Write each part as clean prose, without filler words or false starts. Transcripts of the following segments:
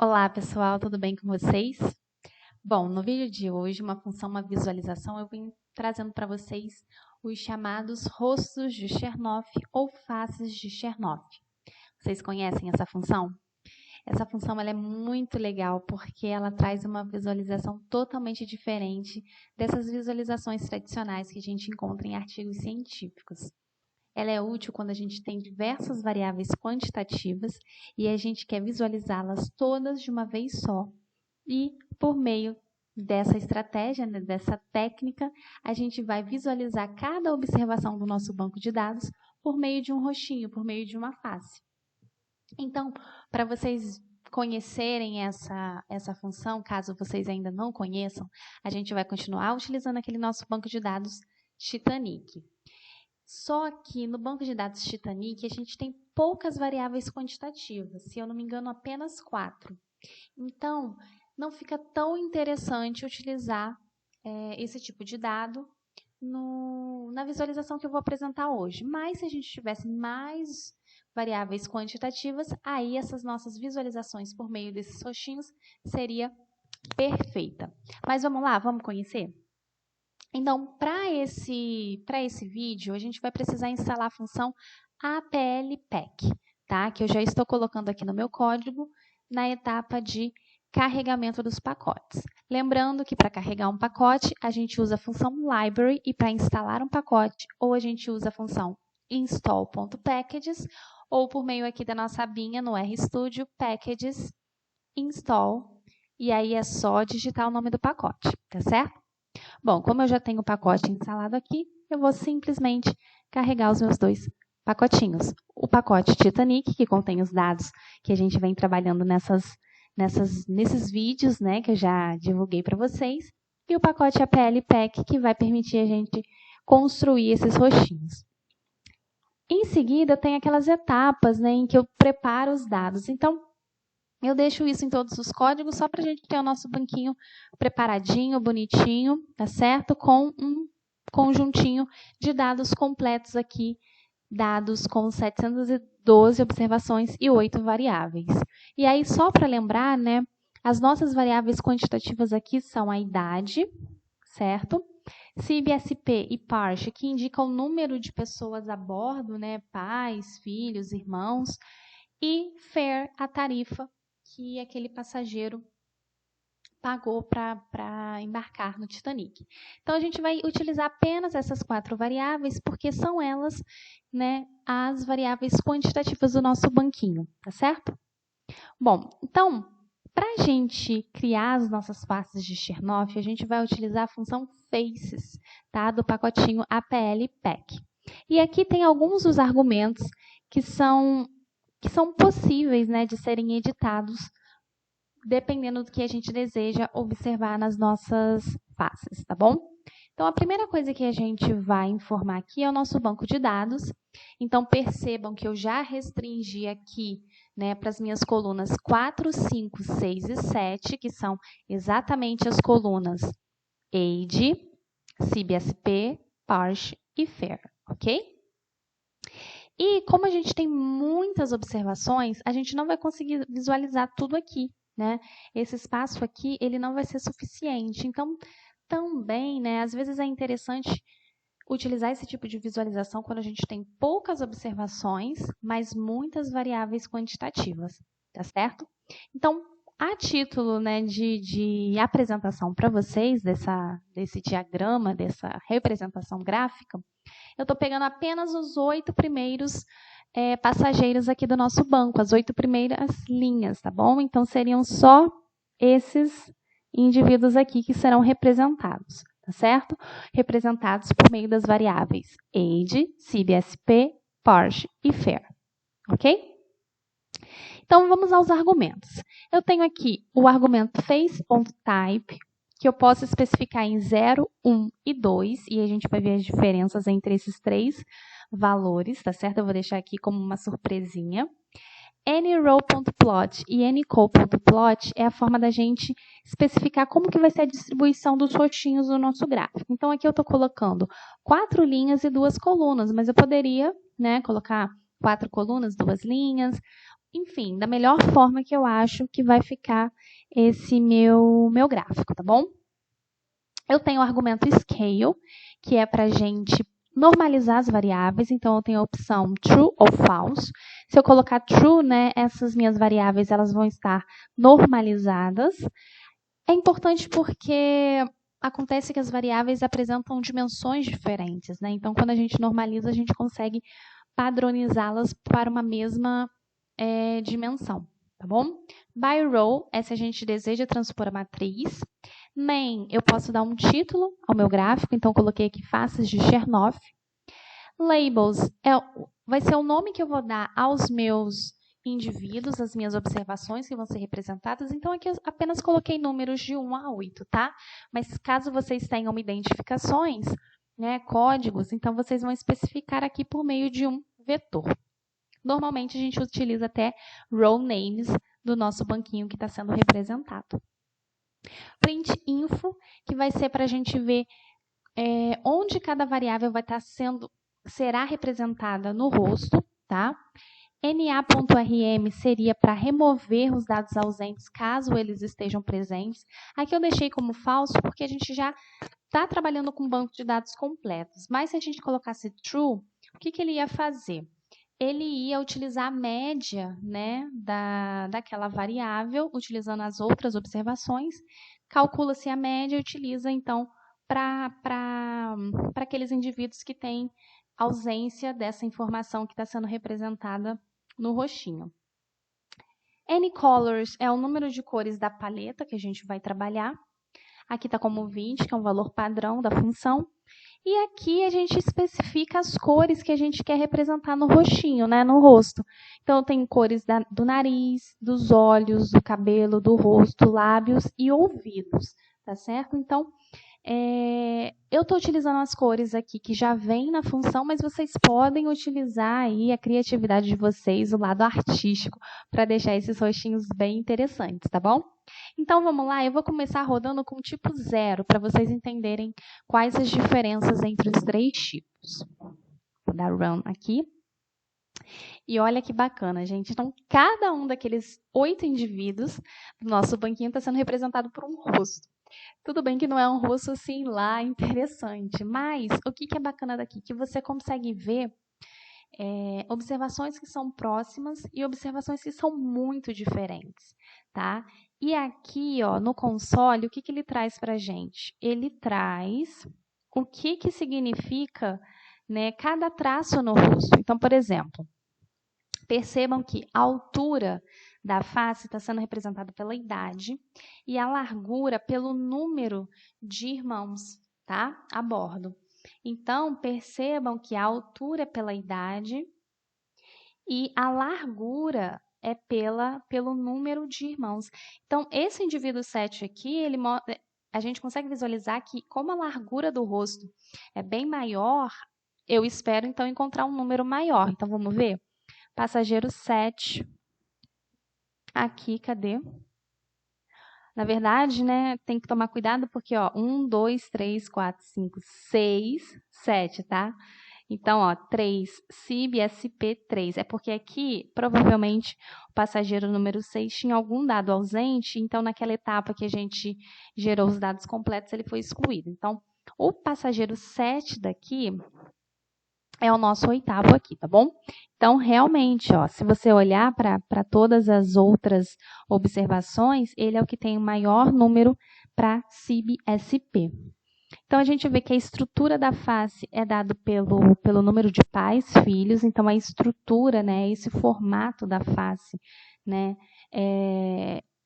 Olá, pessoal, tudo bem com vocês? Bom, no vídeo de hoje, uma visualização, eu vim trazendo para vocês os chamados rostos de Chernoff ou faces de Chernoff. Vocês conhecem essa função? Essa função ela é muito legal porque ela traz uma visualização totalmente diferente dessas visualizações tradicionais que a gente encontra em artigos científicos. Ela é útil quando a gente tem diversas variáveis quantitativas e a gente quer visualizá-las todas de uma vez só. E, por meio dessa estratégia, dessa técnica, a gente vai visualizar cada observação do nosso banco de dados por meio de um rostinho, por meio de uma face. Então, para vocês conhecerem essa função, caso vocês ainda não conheçam, a gente vai continuar utilizando aquele nosso banco de dados Titanic. Só que no banco de dados Titanic, a gente tem poucas variáveis quantitativas, se eu não me engano, apenas 4. Então, não fica tão interessante utilizar esse tipo de dado na visualização que eu vou apresentar hoje. Mas, se a gente tivesse mais variáveis quantitativas, aí essas nossas visualizações por meio desses roxinhos seria perfeita. Mas vamos lá, vamos conhecer? Então, para esse vídeo, a gente vai precisar instalar a função APL-PEC, tá? Que eu já estou colocando aqui no meu código na etapa de carregamento dos pacotes. Lembrando que para carregar um pacote, a gente usa a função library e para instalar um pacote, ou a gente usa a função install.packages, ou por meio aqui da nossa abinha no RStudio, packages install, e aí é só digitar o nome do pacote, tá certo? Bom, como eu já tenho o pacote instalado aqui, eu vou simplesmente carregar os meus dois pacotinhos. O pacote Titanic, que contém os dados que a gente vem trabalhando nesses vídeos, né, que eu já divulguei para vocês, e o pacote APL-PEC, que vai permitir a gente construir esses roxinhos. Em seguida, tem aquelas etapas, né, em que eu preparo os dados. Então, eu deixo isso em todos os códigos só para a gente ter o nosso banquinho preparadinho, bonitinho, tá certo? Com um conjuntinho de dados completos aqui, dados com 712 observações e 8 variáveis. E aí, só para lembrar, né, as nossas variáveis quantitativas aqui são a idade, certo? CIB-SP e PARSH, que indicam o número de pessoas a bordo, né, pais, filhos, irmãos, e FARE, a tarifa que aquele passageiro pagou para embarcar no Titanic. Então, a gente vai utilizar apenas essas 4 variáveis, porque são elas, né, as variáveis quantitativas do nosso banquinho, tá certo? Bom, então, para a gente criar as nossas faces de Chernoff, a gente vai utilizar a função faces, tá, do pacotinho APL-PEC. E aqui tem alguns dos argumentos que são possíveis, né, de serem editados dependendo do que a gente deseja observar nas nossas faces, tá bom? Então, a primeira coisa que a gente vai informar aqui é o nosso banco de dados. Então, percebam que eu já restringi aqui, né, para as minhas colunas 4, 5, 6 e 7, que são exatamente as colunas age, CIB-SP, PARSH e FARE, ok? E como a gente tem muitas observações, a gente não vai conseguir visualizar tudo aqui, né? Esse espaço aqui, ele não vai ser suficiente. Então, também, né, às vezes é interessante utilizar esse tipo de visualização quando a gente tem poucas observações, mas muitas variáveis quantitativas, tá certo? Então, a título, né, de apresentação para vocês desse diagrama, dessa representação gráfica, eu estou pegando apenas os 8 primeiros passageiros aqui do nosso banco, as 8 primeiras linhas, tá bom? Então, seriam só esses indivíduos aqui que serão representados, tá certo? Representados por meio das variáveis age, CIB-SP, PARSH e FARE, ok? Então, vamos aos argumentos. Eu tenho aqui o argumento face.type, que eu posso especificar em 0, 1 e 2, e a gente vai ver as diferenças entre esses 3 valores, tá certo? Eu vou deixar aqui como uma surpresinha. anyRow.plot e anyCol.plot é a forma da gente especificar como que vai ser a distribuição dos roxinhos do nosso gráfico. Então, aqui eu estou colocando 4 linhas e 2 colunas, mas eu poderia, né, colocar 4 colunas, 2 linhas, enfim, da melhor forma que eu acho que vai ficar esse meu gráfico, tá bom? Eu tenho o argumento scale, que é para a gente normalizar as variáveis, então eu tenho a opção true ou false. Se eu colocar true, né, essas minhas variáveis elas vão estar normalizadas. É importante porque acontece que as variáveis apresentam dimensões diferentes, né? Então, quando a gente normaliza, a gente consegue padronizá-las para uma mesma dimensão, tá bom? By row é se a gente deseja transpor a matriz. Main, eu posso dar um título ao meu gráfico, então coloquei aqui faces de Chernoff. Labels vai ser o nome que eu vou dar aos meus indivíduos, as minhas observações que vão ser representadas. Então, aqui eu apenas coloquei números de 1 a 8, tá? Mas caso vocês tenham identificações, né, códigos, então vocês vão especificar aqui por meio de um vetor. Normalmente, a gente utiliza até row names do nosso banquinho que está sendo representado. Print info, que vai ser para a gente ver onde cada variável vai estar será representada no rosto, tá? NA.rm seria para remover os dados ausentes caso eles estejam presentes. Aqui eu deixei como falso porque a gente já está trabalhando com banco de dados completos. Mas se a gente colocasse true, o que ele ia fazer? Ele ia utilizar a média, né, daquela variável, utilizando as outras observações, calcula-se a média e utiliza, então, para aqueles indivíduos que têm ausência dessa informação que está sendo representada no roxinho. Anycolors é o número de cores da paleta que a gente vai trabalhar. Aqui está como 20, que é um valor padrão da função. E aqui a gente especifica as cores que a gente quer representar no roxinho, né, no rosto. Então, tem cores do nariz, dos olhos, do cabelo, do rosto, lábios e ouvidos, tá certo? Então, eu estou utilizando as cores aqui que já vem na função, mas vocês podem utilizar aí a criatividade de vocês, o lado artístico, para deixar esses rostinhos bem interessantes, tá bom? Então, vamos lá, eu vou começar rodando com o tipo 0, para vocês entenderem quais as diferenças entre os 3 tipos. Vou dar run aqui. E olha que bacana, gente. Então, cada um daqueles 8 indivíduos do nosso banquinho está sendo representado por um rosto. Tudo bem que não é um rosto assim lá interessante, mas o que é bacana daqui? Que você consegue ver observações que são próximas e observações que são muito diferentes, tá? E aqui, ó, no console, o que ele traz para a gente? Ele traz o que significa, né, cada traço no rosto. Então, por exemplo, percebam que a altura da face está sendo representada pela idade e a largura pelo número de irmãos, tá? A bordo. Então, percebam que a altura é pela idade e a largura é pelo número de irmãos. Então, esse indivíduo 7 aqui, a gente consegue visualizar que, como a largura do rosto é bem maior, eu espero, então, encontrar um número maior. Então, vamos ver? Passageiro 7. Aqui, cadê? Na verdade, né, tem que tomar cuidado porque, ó, 1, 2, 3, 4, 5, 6, 7, tá? Então, ó, 3, CIB, SP 3. É porque aqui, provavelmente, o passageiro número 6 tinha algum dado ausente, então, naquela etapa que a gente gerou os dados completos, ele foi excluído. Então, o passageiro 7 daqui é o nosso 8º aqui, tá bom? Então, realmente, ó, se você olhar para todas as outras observações, ele é o que tem o maior número para CIB-SP. Então, a gente vê que a estrutura da face é dado pelo número de pais, filhos. Então, a estrutura, né, esse formato da face, né,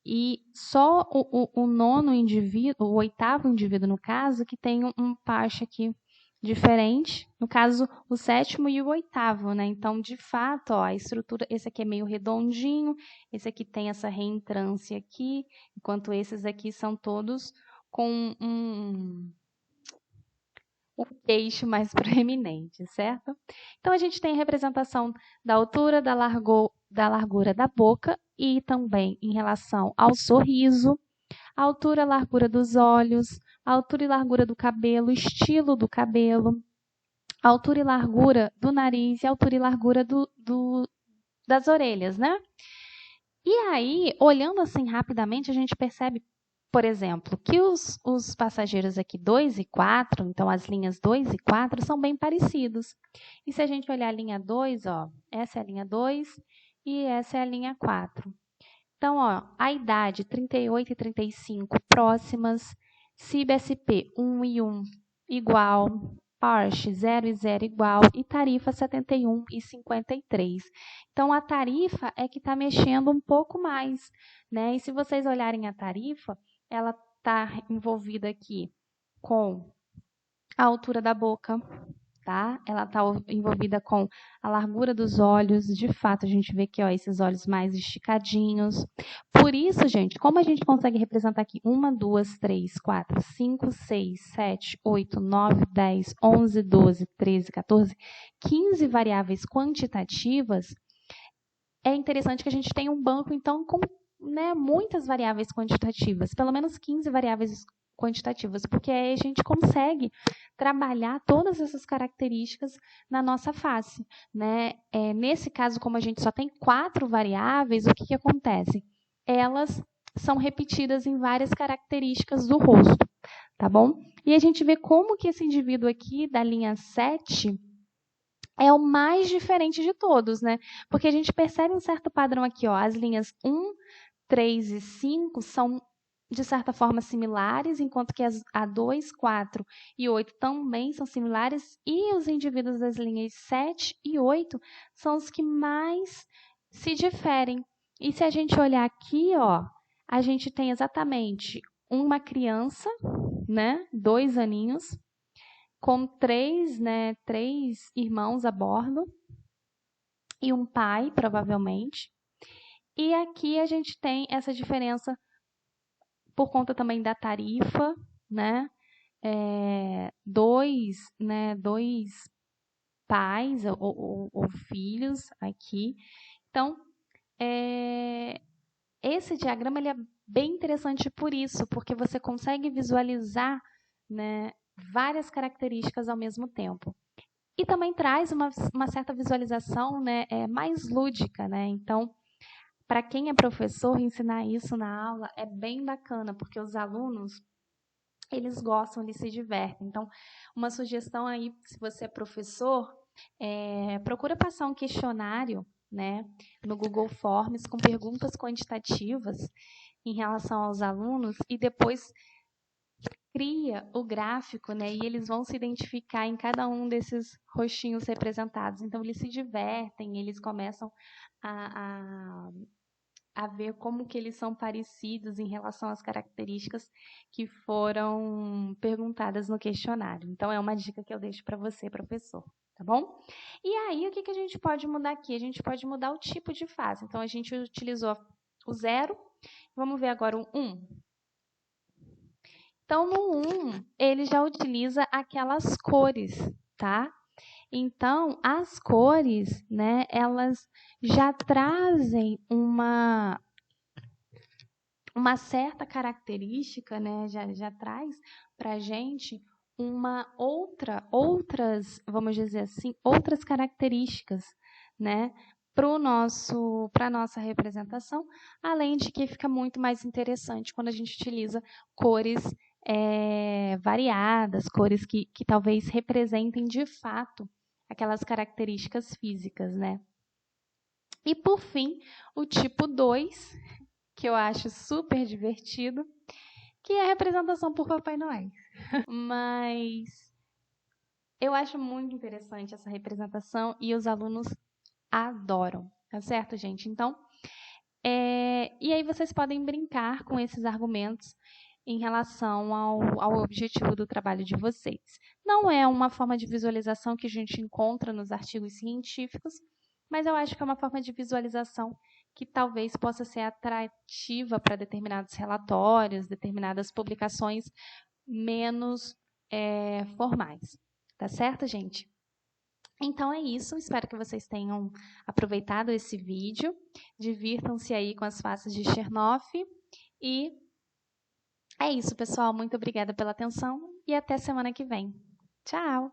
e só o nono indivíduo, o 8º indivíduo, no caso, que tem um parche aqui diferente, no caso, o 7º e o 8º, né? Então, de fato, ó, a estrutura, esse aqui é meio redondinho, esse aqui tem essa reentrância aqui, enquanto esses aqui são todos com um queixo mais proeminente, certo? Então, a gente tem a representação da altura, da largura da boca e também em relação ao sorriso, a altura e largura dos olhos, a altura e largura do cabelo, estilo do cabelo, a altura e largura do nariz e a altura e largura das orelhas, né? E aí, olhando assim rapidamente, a gente percebe, por exemplo, que os passageiros aqui 2 e 4, então as linhas 2 e 4 são bem parecidos. E se a gente olhar a linha 2, ó, essa é a linha 2 e essa é a linha 4. Então, ó, a idade 38 e 35 próximas, CIB-SP 1 e 1 igual, ARCH 0 e 0 igual e tarifa 71 e 53. Então, a tarifa é que está mexendo um pouco mais, né? E se vocês olharem a tarifa, ela está envolvida aqui com a altura da boca, tá? Ela está envolvida com a largura dos olhos. De fato, a gente vê que, ó, esses olhos mais esticadinhos. Por isso, gente, como a gente consegue representar aqui 1, 2, 3, 4, 5, 6, 7, 8, 9, 10, 11, 12, 13, 14, 15 variáveis quantitativas, é interessante que a gente tenha um banco, então, com, né, muitas variáveis quantitativas, pelo menos 15 variáveis quantitativas, porque aí a gente consegue trabalhar todas essas características na nossa face, né? Nesse caso, como a gente só tem 4 variáveis, o que acontece? Elas são repetidas em várias características do rosto, tá bom? E a gente vê como que esse indivíduo aqui, da linha 7, é o mais diferente de todos, né? Porque a gente percebe um certo padrão aqui, ó. As linhas 1, 3 e 5 são, de certa forma, similares, enquanto que a 2, 4 e 8 também são similares, e os indivíduos das linhas 7 e 8 são os que mais se diferem. E se a gente olhar aqui, ó, a gente tem exatamente uma criança, né, 2 aninhos, com 3 irmãos a bordo e um pai, provavelmente. E aqui a gente tem essa diferença por conta também da tarifa, né? Dois pais ou filhos aqui. Então, esse diagrama ele é bem interessante por isso, porque você consegue visualizar, né, várias características ao mesmo tempo. E também traz uma certa visualização, né, mais lúdica, né? Então, para quem é professor, ensinar isso na aula é bem bacana, porque os alunos, eles gostam, eles se divertem. Então, uma sugestão aí, se você é professor, procura passar um questionário, né, no Google Forms com perguntas quantitativas em relação aos alunos e depois cria o gráfico, né, e eles vão se identificar em cada um desses rostinhos representados. Então, eles se divertem, eles começam a ver como que eles são parecidos em relação às características que foram perguntadas no questionário. Então, é uma dica que eu deixo para você, professor, tá bom? E aí, o que a gente pode mudar aqui? A gente pode mudar o tipo de face. Então, a gente utilizou o 0, vamos ver agora o 1. Então, no 1, ele já utiliza aquelas cores, tá? Então, as cores, né, elas já trazem uma certa característica, né, já traz para a gente outras, vamos dizer assim, outras características, né, para a nossa representação, além de que fica muito mais interessante quando a gente utiliza cores variadas, cores que talvez representem de fato aquelas características físicas, né? E, por fim, o tipo 2, que eu acho super divertido, que é a representação por Papai Noel. Mas eu acho muito interessante essa representação e os alunos adoram, tá certo, gente? Então, e aí vocês podem brincar com esses argumentos em relação ao objetivo do trabalho de vocês. Não é uma forma de visualização que a gente encontra nos artigos científicos, mas eu acho que é uma forma de visualização que talvez possa ser atrativa para determinados relatórios, determinadas publicações menos formais. Tá certo, gente? Então é isso, espero que vocês tenham aproveitado esse vídeo. Divirtam-se aí com as faces de Chernoff. E é isso, pessoal. Muito obrigada pela atenção e até semana que vem. Tchau!